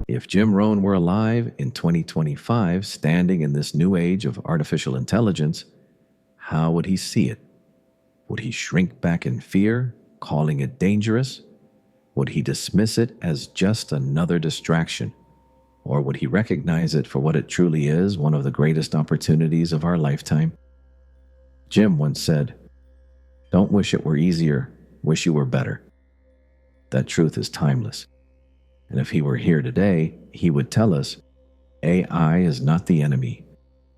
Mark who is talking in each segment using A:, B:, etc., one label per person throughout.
A: If Jim Rohn were alive in 2025, standing in this new age of artificial intelligence, how would he see it? Would he shrink back in fear, calling it dangerous? Would he dismiss it as just another distraction? Or would he recognize it for what it truly is, one of the greatest opportunities of our lifetime? Jim once said, "Don't wish it were easier, wish you were better." That truth is timeless. And if he were here today, he would tell us, AI is not the enemy.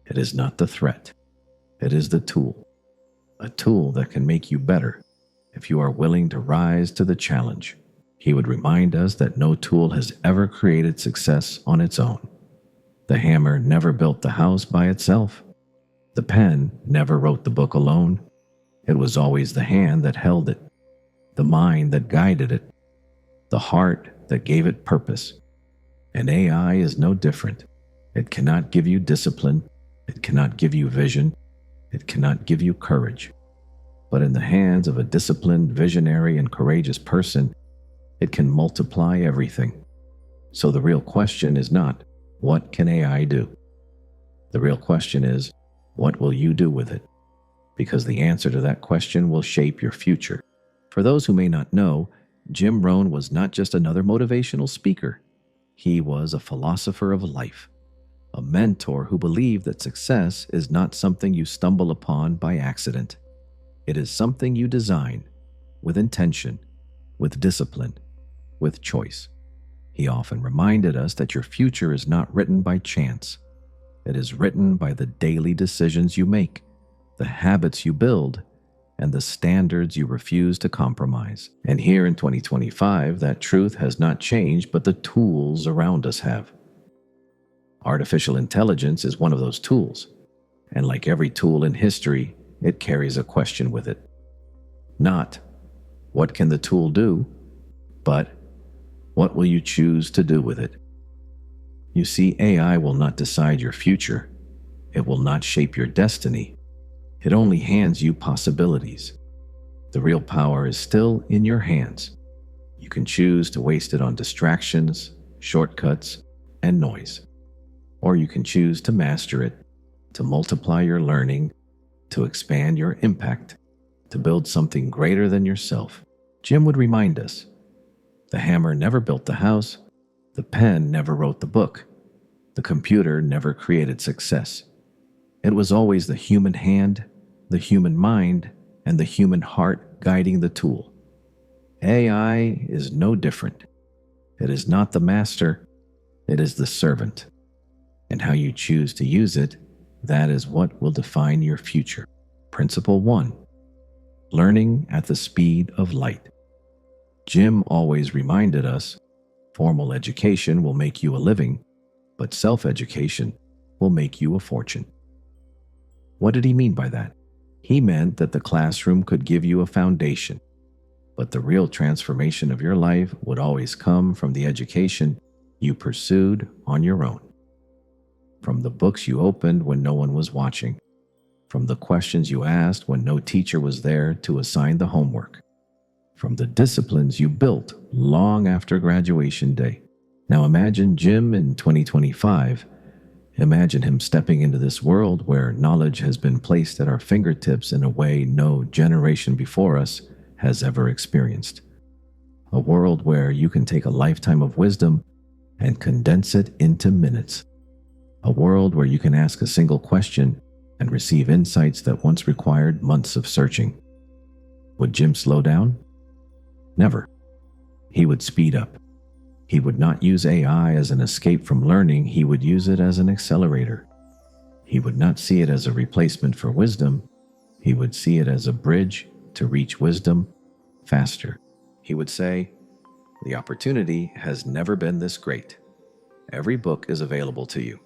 A: It is not the threat. It is the tool. A tool that can make you better if you are willing to rise to the challenge. He would remind us that no tool has ever created success on its own. The hammer never built the house by itself. The pen never wrote the book alone. It was always the hand that held it, the mind that guided it, the heart that gave it purpose. And AI is no different. It cannot give you discipline. It cannot give you vision. It cannot give you courage. But in the hands of a disciplined, visionary, and courageous person, it can multiply everything. So the real question is not, what can AI do? The real question is, what will you do with it? Because the answer to that question will shape your future. For those who may not know, Jim Rohn was not just another motivational speaker. He was a philosopher of life, a mentor who believed that success is not something you stumble upon by accident. It is something you design with intention, with discipline, with choice. He often reminded us that your future is not written by chance. It is written by the daily decisions you make, the habits you build, and the standards you refuse to compromise. And here in 2025, that truth has not changed, but the tools around us have. Artificial intelligence is one of those tools, and like every tool in history, it carries a question with it. Not, what can the tool do? But, what will you choose to do with it? You see, AI will not decide your future. It will not shape your destiny. It only hands you possibilities. The real power is still in your hands. You can choose to waste it on distractions, shortcuts, and noise. Or you can choose to master it, to multiply your learning, to expand your impact, to build something greater than yourself. Jim would remind us, the hammer never built the house, the pen never wrote the book, the computer never created success. It was always the human hand, the human mind, and the human heart guiding the tool. AI is no different. It is not the master, it is the servant. And how you choose to use it, that is what will define your future. Principle 1. Learning at the speed of light. Jim always reminded us, formal education will make you a living, but self-education will make you a fortune. What did he mean by that? He meant that the classroom could give you a foundation, but the real transformation of your life would always come from the education you pursued on your own. From the books you opened when no one was watching, from the questions you asked when no teacher was there to assign the homework, from the disciplines you built long after graduation day. Now imagine Jim in 2025. Imagine him stepping into this world where knowledge has been placed at our fingertips in a way no generation before us has ever experienced. A world where you can take a lifetime of wisdom and condense it into minutes. A world where you can ask a single question and receive insights that once required months of searching. Would Jim slow down? Never. He would speed up. He would not use AI as an escape from learning, he would use it as an accelerator. He would not see it as a replacement for wisdom, he would see it as a bridge to reach wisdom faster. He would say, "The opportunity has never been this great. Every book is available to you.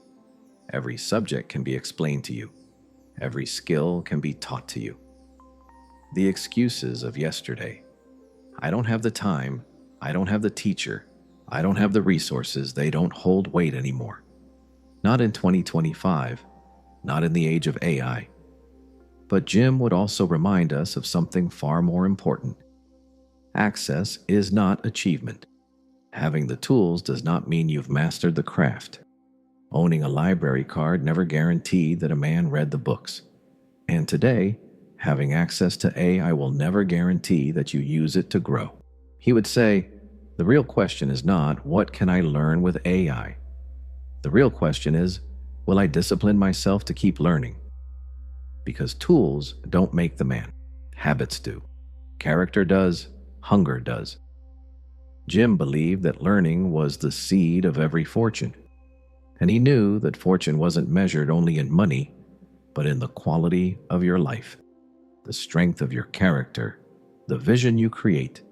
A: Every subject can be explained to you. Every skill can be taught to you." The excuses of yesterday, I don't have the time, I don't have the teacher, I don't have the resources, they don't hold weight anymore. Not in 2025, not in the age of AI. But Jim would also remind us of something far more important. Access is not achievement. Having the tools does not mean you've mastered the craft. Owning a library card never guaranteed that a man read the books. And today, having access to AI will never guarantee that you use it to grow. He would say, the real question is not, what can I learn with AI? The real question is, will I discipline myself to keep learning? Because tools don't make the man. Habits do. Character does. Hunger does. Jim believed that learning was the seed of every fortune. And he knew that fortune wasn't measured only in money, but in the quality of your life, the strength of your character, the vision you create,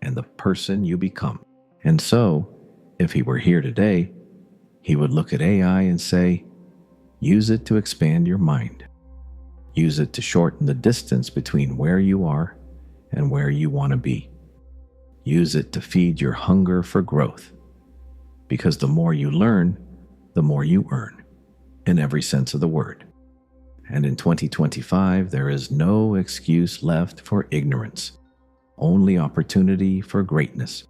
A: and the person you become. And so, if he were here today, he would look at AI and say, use it to expand your mind. Use it to shorten the distance between where you are and where you want to be. Use it to feed your hunger for growth. Because the more you learn, the more you earn, in every sense of the word. And in 2025, there is no excuse left for ignorance, only opportunity for greatness.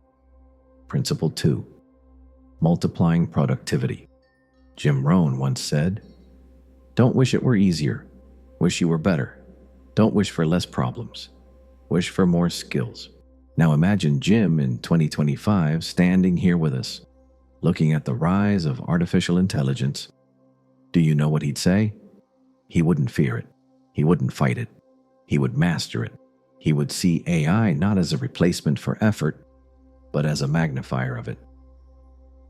A: Principle 2. Multiplying productivity. Jim Rohn once said, don't wish it were easier. Wish you were better. Don't wish for less problems. Wish for more skills. Now imagine Jim in 2025 standing here with us, looking at the rise of artificial intelligence. Do you know what he'd say? He wouldn't fear it. He wouldn't fight it. He would master it. He would see AI not as a replacement for effort, but as a magnifier of it.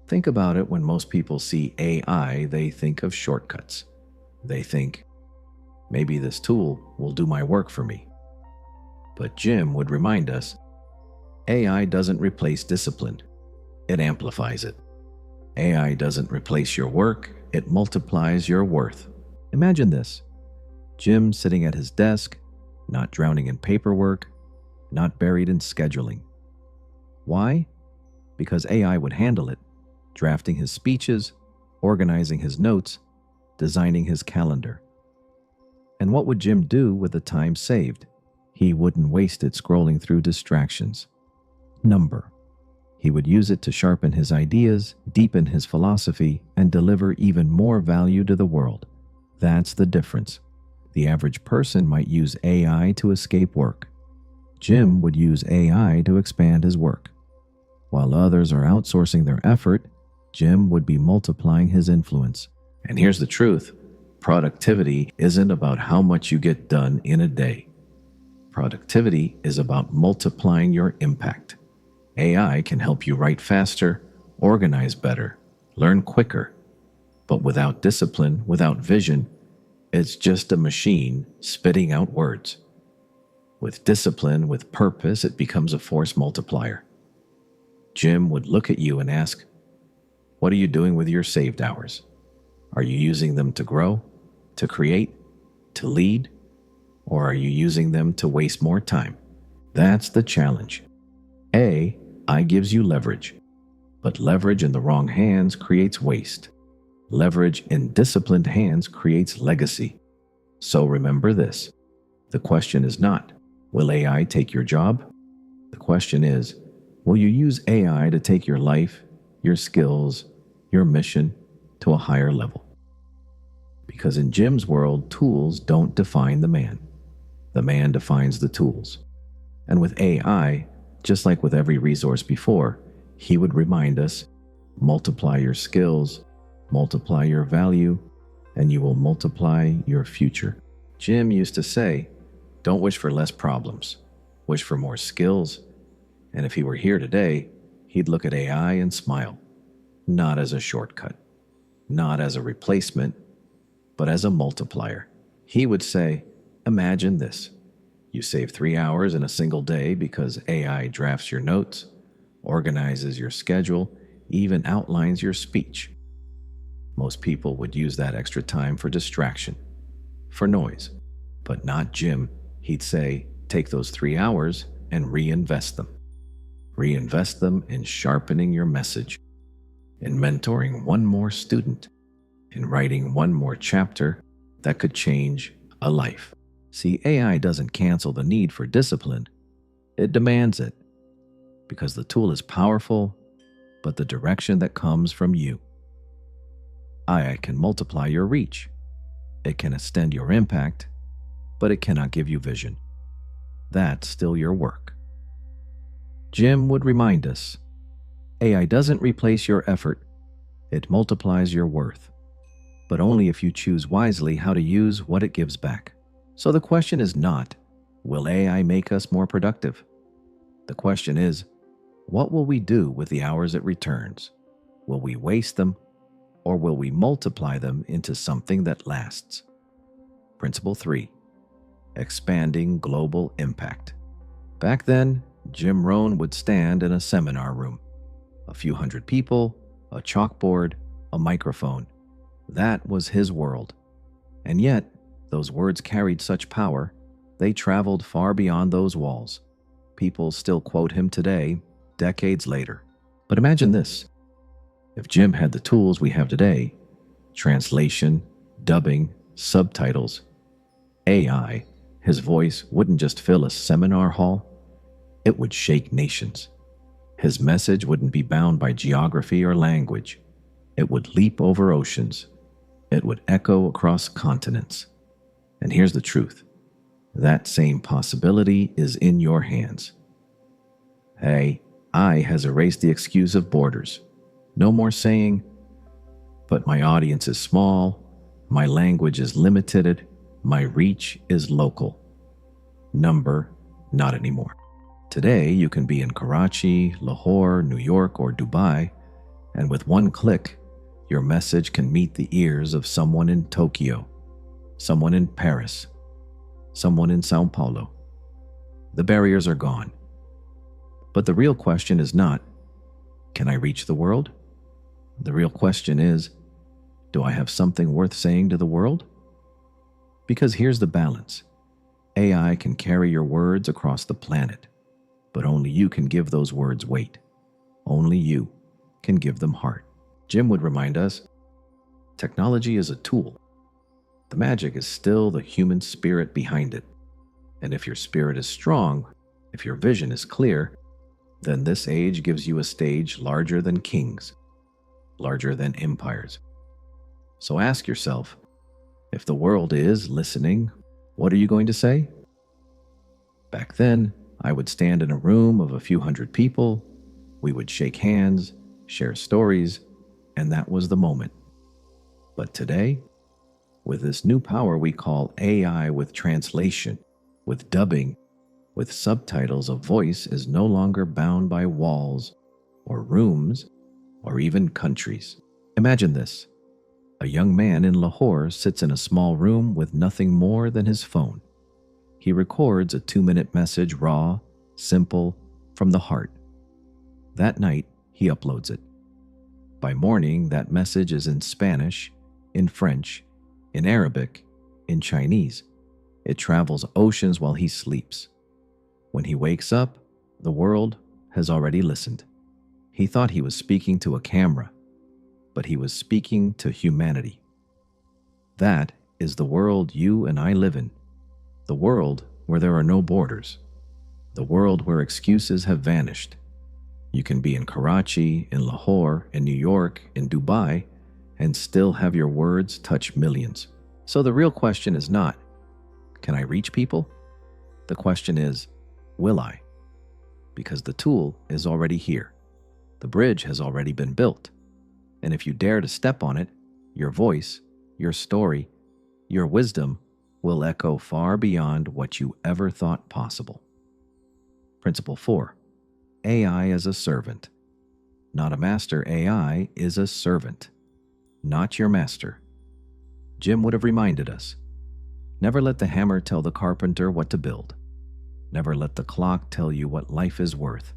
A: Think about it. When most people see AI, they think of shortcuts. They think, maybe this tool will do my work for me. But Jim would remind us, AI doesn't replace discipline. It amplifies it. AI doesn't replace your work. It multiplies your worth. Imagine this. Jim sitting at his desk, not drowning in paperwork, not buried in scheduling. Why? Because AI would handle it, drafting his speeches, organizing his notes, designing his calendar. And what would Jim do with the time saved? He wouldn't waste it scrolling through distractions. He would use it to sharpen his ideas, deepen his philosophy, and deliver even more value to the world. That's the difference. The average person might use AI to escape work. Jim would use AI to expand his work. While others are outsourcing their effort, Jim would be multiplying his influence. And here's the truth. Productivity isn't about how much you get done in a day. Productivity is about multiplying your impact. AI can help you write faster, organize better, learn quicker. But without discipline, without vision, it's just a machine spitting out words. With discipline, with purpose, it becomes a force multiplier. Jim would look at you and ask, what are you doing with your saved hours? Are you using them to grow, to create, to lead? Or are you using them to waste more time? That's the challenge. AI gives you leverage, but leverage in the wrong hands creates waste. Leverage in disciplined hands creates legacy. So remember this. The question is not, will AI take your job? The question is, will you use AI to take your life, your skills, your mission to a higher level? Because in Jim's world, tools don't define the man. The man defines the tools. And with AI, just like with every resource before, he would remind us, multiply your skills, multiply your value, and you will multiply your future. Jim used to say, don't wish for less problems, wish for more skills. And if he were here today, he'd look at AI and smile, not as a shortcut, not as a replacement, but as a multiplier. He would say, imagine this. You save 3 hours in a single day because AI drafts your notes, organizes your schedule, even outlines your speech. Most people would use that extra time for distraction, for noise. But not Jim. He'd say, take those 3 hours and reinvest them. Reinvest them in sharpening your message, in mentoring one more student, in writing one more chapter that could change a life. See, AI doesn't cancel the need for discipline. It demands it. Because the tool is powerful, but the direction that comes from you. AI can multiply your reach. It can extend your impact, but it cannot give you vision. That's still your work. Jim would remind us, AI doesn't replace your effort, it multiplies your worth, but only if you choose wisely how to use what it gives back. So the question is not, will AI make us more productive? The question is, what will we do with the hours it returns? Will we waste them, or will we multiply them into something that lasts? Principle 3. Expanding global impact. Back then, Jim Rohn would stand in a seminar room. A few hundred people, a chalkboard, a microphone. That was his world. And yet, those words carried such power, they traveled far beyond those walls. People still quote him today, decades later. But imagine this. If Jim had the tools we have today, translation, dubbing, subtitles, AI, his voice wouldn't just fill a seminar hall, it would shake nations. His message wouldn't be bound by geography or language. It would leap over oceans. It would echo across continents. And here's the truth. That same possibility is in your hands. AI has erased the excuse of borders. No more saying, but my audience is small, my language is limited, my reach is local. Number, not anymore. Today, you can be in Karachi, Lahore, New York, or Dubai, and with one click, your message can meet the ears of someone in Tokyo, someone in Paris, someone in Sao Paulo. The barriers are gone. But the real question is not, can I reach the world? The real question is, do I have something worth saying to the world? Because here's the balance. AI can carry your words across the planet, but only you can give those words weight. Only you can give them heart. Jim would remind us, technology is a tool. The magic is still the human spirit behind it. And if your spirit is strong, if your vision is clear, then this age gives you a stage larger than kings, larger than empires. So ask yourself, if the world is listening, what are you going to say? Back then, I would stand in a room of a few hundred people, we would shake hands, share stories, and that was the moment. But today, with this new power we call AI, with translation, with dubbing, with subtitles, a voice is no longer bound by walls or rooms or even countries. Imagine this. A young man in Lahore sits in a small room with nothing more than his phone. He records a 2-minute message, raw, simple, from the heart. That night, he uploads it. By morning, that message is in Spanish, in French, in Arabic, in Chinese. It travels oceans while he sleeps. When he wakes up, the world has already listened. He thought he was speaking to a camera, but he was speaking to humanity. That is the world you and I live in. The world where there are no borders. The world where excuses have vanished. You can be in Karachi, in Lahore, in New York, in Dubai, and still have your words touch millions. So the real question is not, can I reach people? The question is, will I? Because the tool is already here. The bridge has already been built. And if you dare to step on it, your voice, your story, your wisdom will echo far beyond what you ever thought possible. Principle 4. AI as a servant. Not a master. AI is a servant, not your master. Jim would have reminded us, never let the hammer tell the carpenter what to build. Never let the clock tell you what life is worth.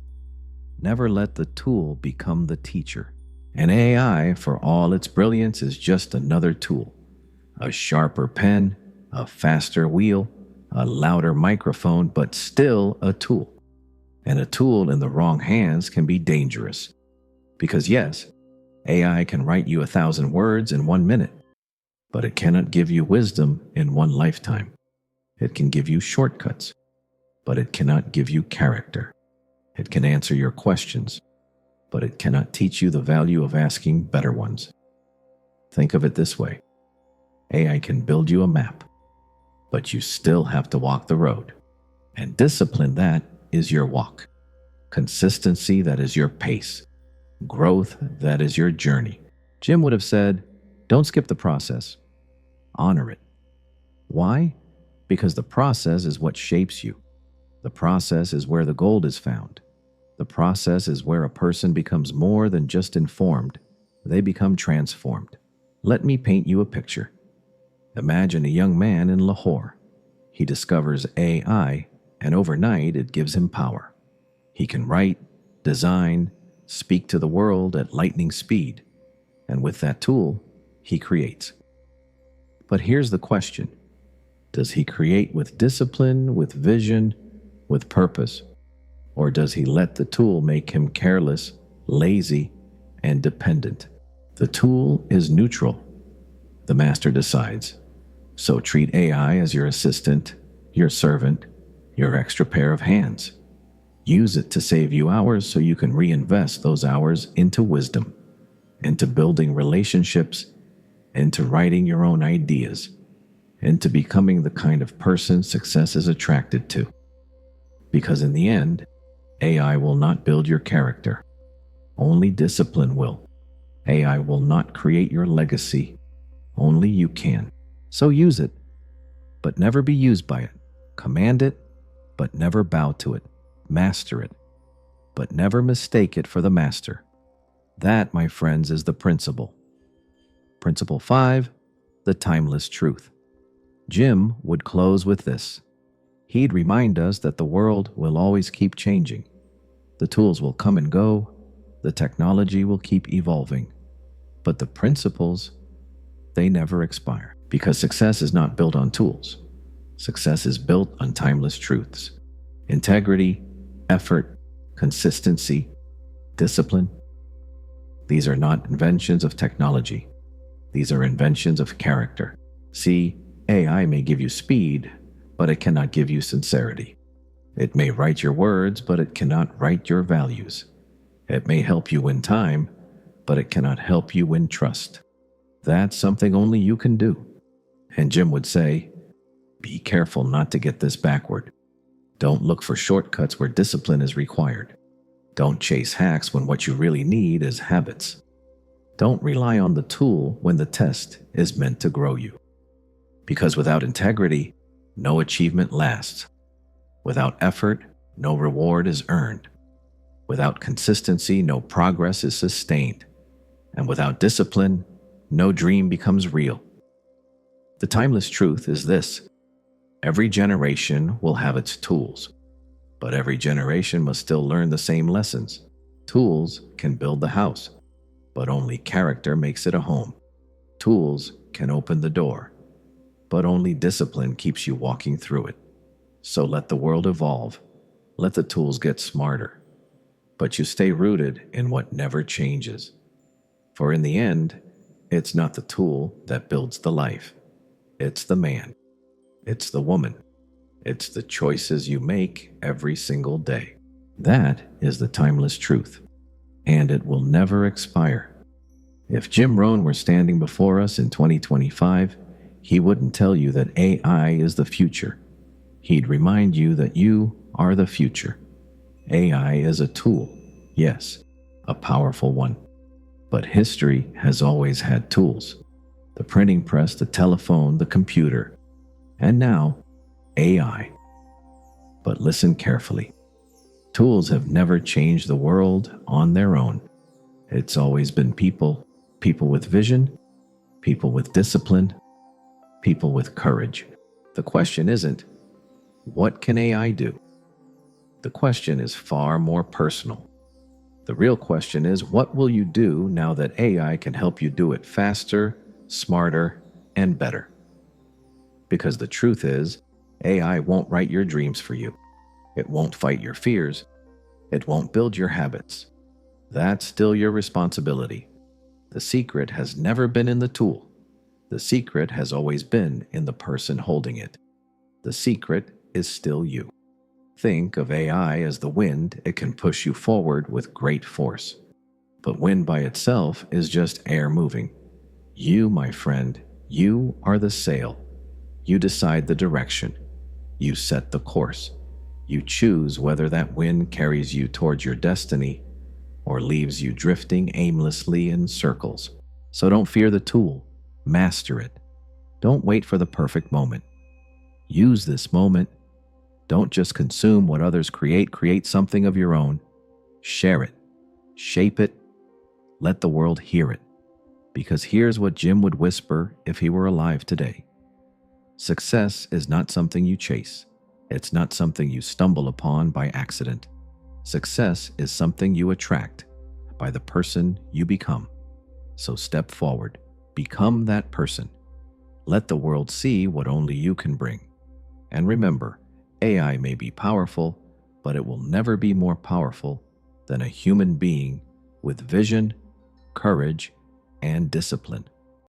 A: Never let the tool become the teacher. And AI, for all its brilliance, is just another tool. A sharper pen, a faster wheel, a louder microphone, but still a tool. And a tool in the wrong hands can be dangerous. Because yes, AI can write you 1,000 words in 1 minute, but it cannot give you wisdom in one lifetime. It can give you shortcuts, but it cannot give you character. It can answer your questions, but it cannot teach you the value of asking better ones. Think of it this way. AI can build you a map, but you still have to walk the road. And discipline, that is your walk. Consistency, that is your pace. Growth, that is your journey. Jim would have said, don't skip the process. Honor it. Why? Because the process is what shapes you. The process is where the gold is found. The process is where a person becomes more than just informed. They become transformed. Let me paint you a picture. Imagine a young man in Lahore. He discovers AI, and overnight it gives him power. He can write, design, speak to the world at lightning speed. And with that tool, he creates. But here's the question. Does he create with discipline, with vision, with purpose? Or does he let the tool make him careless, lazy, and dependent? The tool is neutral. The master decides. So treat AI as your assistant, your servant, your extra pair of hands. Use it to save you hours so you can reinvest those hours into wisdom, into building relationships, into writing your own ideas, into becoming the kind of person success is attracted to. Because in the end, AI will not build your character. Only discipline will. AI will not create your legacy. Only you can. So use it, but never be used by it. Command it, but never bow to it. Master it, but never mistake it for the master. That, my friends, is the principle. Principle 5, the timeless truth. Jim would close with this. He'd remind us that the world will always keep changing. The tools will come and go. The technology will keep evolving. But the principles, they never expire. Because success is not built on tools. Success is built on timeless truths. Integrity, effort, consistency, discipline. These are not inventions of technology. These are inventions of character. See, AI may give you speed, but it cannot give you sincerity. It may write your words, but it cannot write your values. It may help you win time, but it cannot help you win trust. That's something only you can do. And Jim would say, be careful not to get this backward. Don't look for shortcuts where discipline is required. Don't chase hacks when what you really need is habits. Don't rely on the tool when the test is meant to grow you. Because without integrity, no achievement lasts. Without effort, no reward is earned. Without consistency, no progress is sustained. And without discipline, no dream becomes real. The timeless truth is this. Every generation will have its tools, but every generation must still learn the same lessons. Tools can build the house, but only character makes it a home. Tools can open the door, but only discipline keeps you walking through it. So let the world evolve. Let the tools get smarter, but you stay rooted in what never changes. For in the end, it's not the tool that builds the life. It's the man. It's the woman. It's the choices you make every single day. That is the timeless truth, and it will never expire. If Jim Rohn were standing before us in 2025, he wouldn't tell you that AI is the future. He'd remind you that you are the future. AI is a tool, yes, a powerful one. But history has always had tools. The printing press, the telephone, the computer, and now AI. But listen carefully. Tools have never changed the world on their own. It's always been people, people with vision, people with discipline, people with courage. The question isn't, what can AI do? The question is far more personal. The real question is, what will you do now that AI can help you do it faster, smarter, and better? Because the truth is, AI won't write your dreams for you. It won't fight your fears. It won't build your habits. That's still your responsibility. The secret has never been in the tool. The secret has always been in the person holding it. The secret is still you. Think of AI as the wind. It can push you forward with great force. But wind by itself is just air moving. You, my friend, you are the sail. You decide the direction. You set the course. You choose whether that wind carries you towards your destiny or leaves you drifting aimlessly in circles. So don't fear the tool. Master it. Don't wait for the perfect moment. Use this moment. Don't just consume what others create. Create something of your own. Share it. Shape it. Let the world hear it. Because here's what Jim would whisper if he were alive today. Success is not something you chase. It's not something you stumble upon by accident. Success is something you attract by the person you become. So step forward. Become that person. Let the world see what only you can bring. And remember, AI may be powerful, but it will never be more powerful than a human being with vision, courage, and discipline.